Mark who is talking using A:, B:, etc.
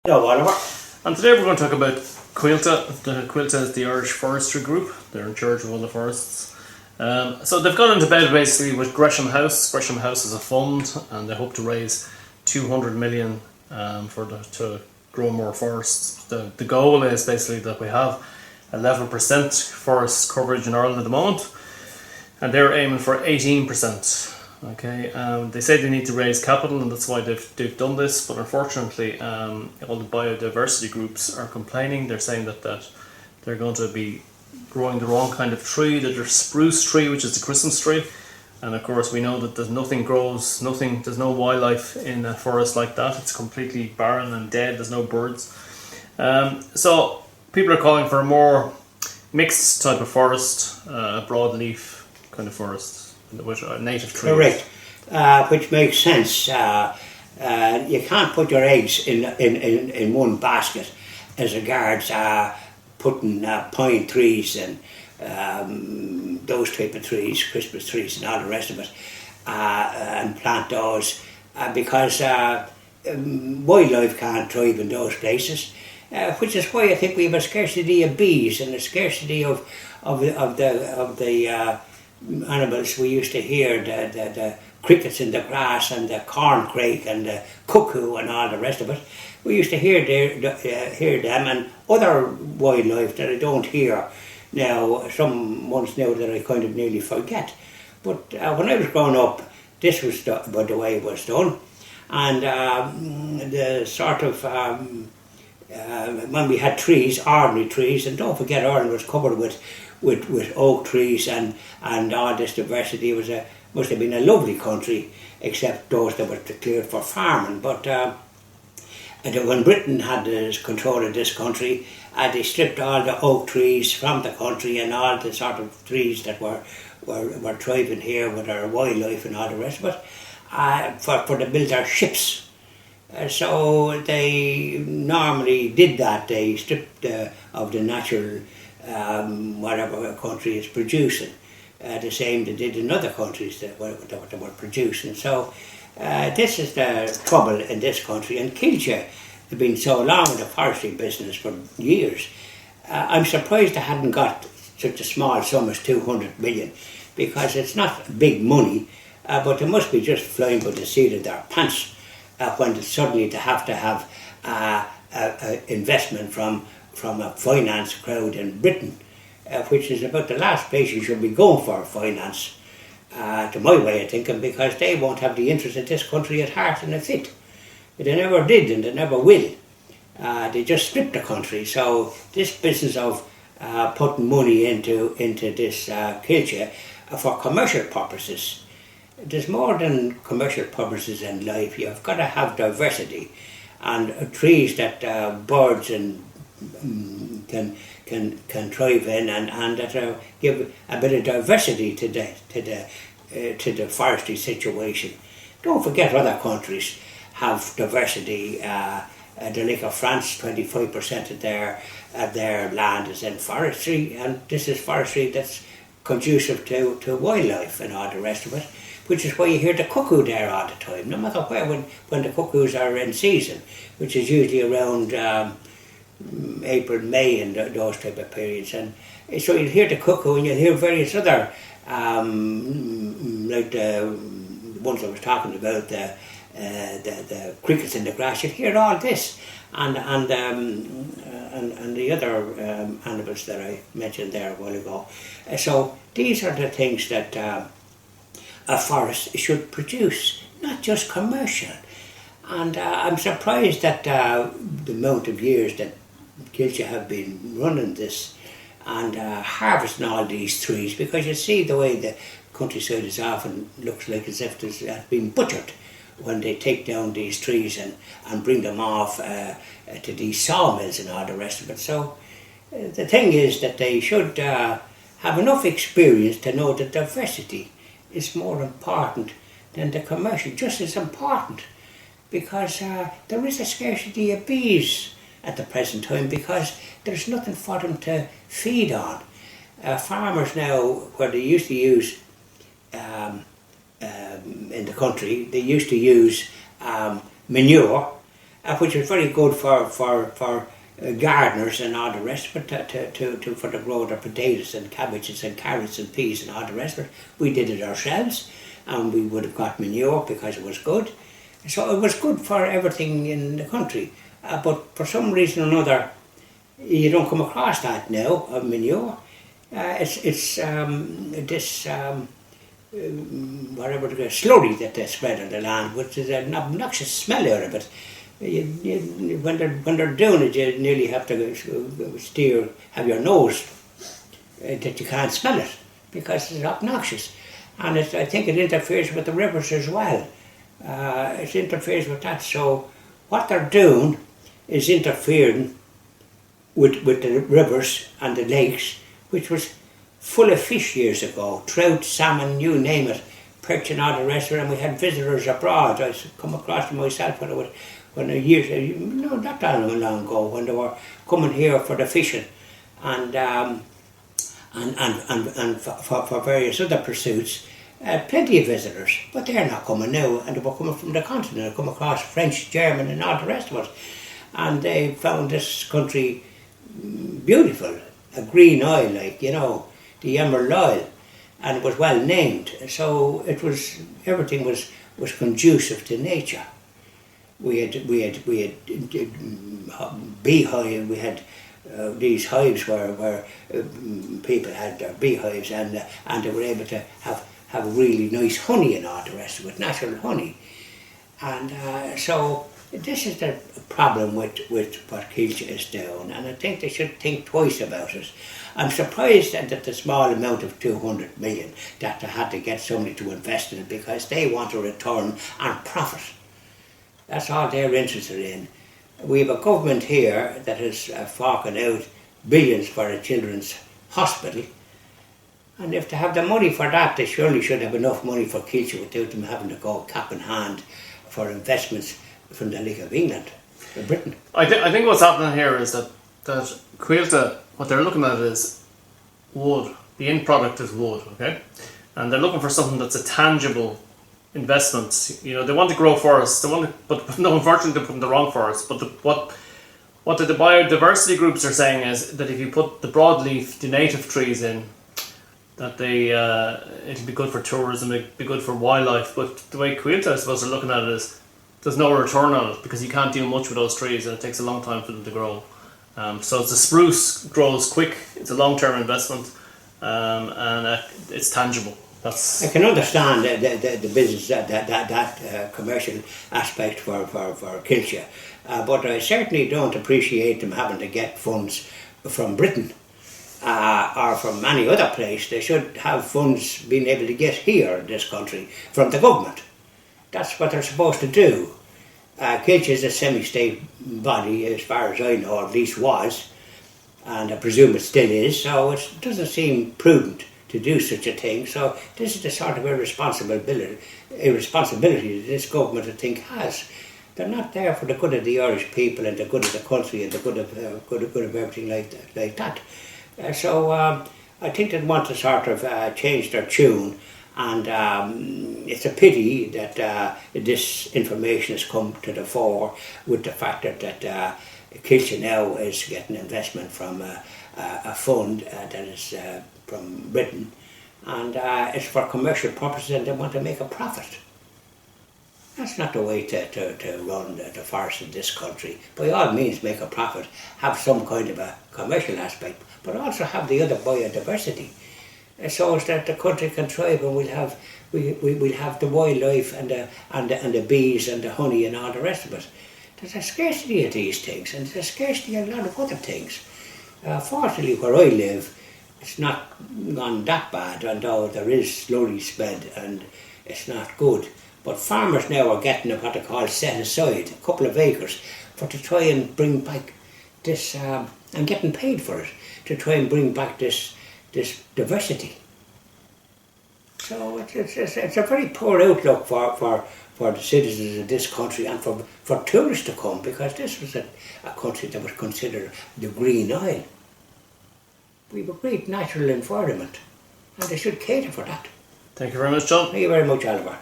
A: No, Oliver.
B: And today we're going to talk about Coillte. Coillte is the Irish forestry group. They're in charge of all the forests. So they've gone into bed basically with Gresham House. Gresham House is a fund, and they hope to raise 200 million to grow more forests. The goal is basically that we have 11% forest coverage in Ireland at the moment, and they're aiming for 18%. Okay, they say they need to raise capital, and that's why they've done this. But unfortunately, all the biodiversity groups are complaining. They're saying that they're going to be growing the wrong kind of tree. That there's spruce tree, which is the Christmas tree, and of course we know that there's there's no wildlife in a forest like that. It's completely barren and dead. There's no birds. So people are calling for a more mixed type of forest, a broadleaf kind of forest. Which are native trees.
A: Correct, which makes sense. You can't put your eggs in one basket as regards putting pine trees and those type of trees, Christmas trees and all the rest of it, and plant those because wildlife can't thrive in those places. Which is why I think we have a scarcity of bees and a scarcity of the animals. We used to hear the crickets in the grass and the corncrake and the cuckoo and all the rest of it. We used to hear them and other wildlife that I don't hear now, some months now that I kind of nearly forget. But when I was growing up, this was the way it was done. And the sort of when we had trees, ordinary trees, and don't forget Ireland was covered with oak trees and all this diversity. It must have been a lovely country, except those that were cleared for farming. But when Britain had control of this country, they stripped all the oak trees from the country and all the sort of trees that were thriving here with our wildlife and all the rest of it, for to build their ships. So they normally did that. They stripped of the natural whatever a country is producing, the same they did in other countries that were producing. So this is the trouble in this country. And Coillte have been so long in the forestry business for years. I'm surprised they hadn't got such a small sum as 200 million, because it's not big money, but they must be just flying by the seat of their pants when suddenly they have to have investment from a finance crowd in Britain, which is about the last place you should be going for finance, to my way of thinking, because they won't have the interest of this country at heart and a fit. They never did and they never will. They just stripped the country. So this business of putting money into this Coillte for commercial purposes, there's more than commercial purposes in life. You've got to have diversity, and trees that birds and can thrive in, and that give a bit of diversity to the forestry situation. Don't forget other countries have diversity. The like of France, 25% of their land is in forestry, and this is forestry that's conducive to wildlife and all the rest of it. Which is why you hear the cuckoo there all the time, no matter where, when the cuckoos are in season, which is usually around April, May and those type of periods. And so you'll hear the cuckoo and you'll hear various other, like the ones I was talking about, the crickets in the grass. You'll hear all this, and the other animals that I mentioned there a while ago. So these are the things that a forest should produce, not just commercial. And I'm surprised that the amount of years that Coillte have been running this and harvesting all these trees, because you see the way the countryside is often looks like as if it's been butchered when they take down these trees and bring them off to these sawmills and all the rest of it. So the thing is that they should have enough experience to know that diversity is more important than the commercial, just as important, because there is a scarcity of bees at the present time, because there's nothing for them to feed on. Farmers now, where they used to use in the country, they used to use manure which is very good for gardeners and all the rest of it, for the growth of potatoes and cabbages and carrots and peas and all the rest of it. We did it ourselves, and we would have got manure because it was good. So it was good for everything in the country. But for some reason or another, you don't come across that now, of manure. It's this whatever the slurry that they spread on the land, which is an obnoxious smell out of it. When they're doing it, you nearly have to have your nose that you can't smell it because it's obnoxious, and I think it interferes with the rivers as well. It interferes with that. So what they're doing is interfering with the rivers and the lakes, which was full of fish years ago, trout, salmon, you name it, perch and all the rest of it. And we had visitors abroad. I come across them myself not that long ago, when they were coming here for the fishing and for various other pursuits. Plenty of visitors, but they're not coming now, and they were coming from the continent. They come across French, German and all the rest of it, and they found this country beautiful, a green oil, like, the Emerald Oil, and it was well named. So everything was conducive to nature. We had beehive. We had these hives where people had their beehives, and they were able to have really nice honey and all the rest of it, natural honey. And so this is the problem with what Coillte is doing, and I think they should think twice about it. I'm surprised that the small amount of 200 million that they had to get somebody to invest in it, because they want a return and profit. That's all they're interested in. We have a government here that is forking out billions for a children's hospital, and if they have the money for that, they surely should have enough money for Coillte without them having to go cap in hand for investments from the League of England or Britain.
B: I think what's happening here is that Coillte, what they're looking at is wood. The end product is wood, okay? And they're looking for something that's a tangible investment. They want to grow forests. But no, unfortunately, they're putting the wrong forests. But what the biodiversity groups are saying is that if you put the broadleaf, the native trees in, that it'll be good for tourism, it'll be good for wildlife. But the way Coillte, I suppose, are looking at it is there's no return on it, because you can't do much with those trees, and it takes a long time for them to grow. So the spruce grows quick. It's a long-term investment, and it's tangible. I
A: can understand the business, that commercial aspect for Coillte, but I certainly don't appreciate them having to get funds from Britain or from any other place. They should have funds being able to get here in this country from the government. That's what they're supposed to do. Coillte is a semi-state body, as far as I know, or at least was, and I presume it still is, so it doesn't seem prudent to do such a thing. So this is the sort of irresponsibility that this government, I think, has. They're not there for the good of the Irish people and the good of the country and the good of everything like that. So I think they want to sort of change their tune, and it's a pity that this information has come to the fore, with the fact that Coillte now is getting investment from a fund that is from Britain, and it's for commercial purposes, and they want to make a profit. That's not the way to run the forest in this country. By all means, make a profit, have some kind of a commercial aspect, but also have the other biodiversity, so as that the country can thrive, and we'll have the wildlife and the bees and the honey and all the rest of it. There's a scarcity of these things, and there's a scarcity of a lot of other things. Fortunately, where I live, it's not gone that bad, although there is slurry spread and it's not good. But farmers now are getting what they call set aside, a couple of acres, to try and bring back this, and getting paid for it, to try and bring back this diversity. So it's a very poor outlook for the citizens of this country, and for tourists to come, because this was a country that was considered the Green Isle. We have a great natural environment, and they should cater for that.
B: Thank you very much, John.
A: Thank you very much, Oliver.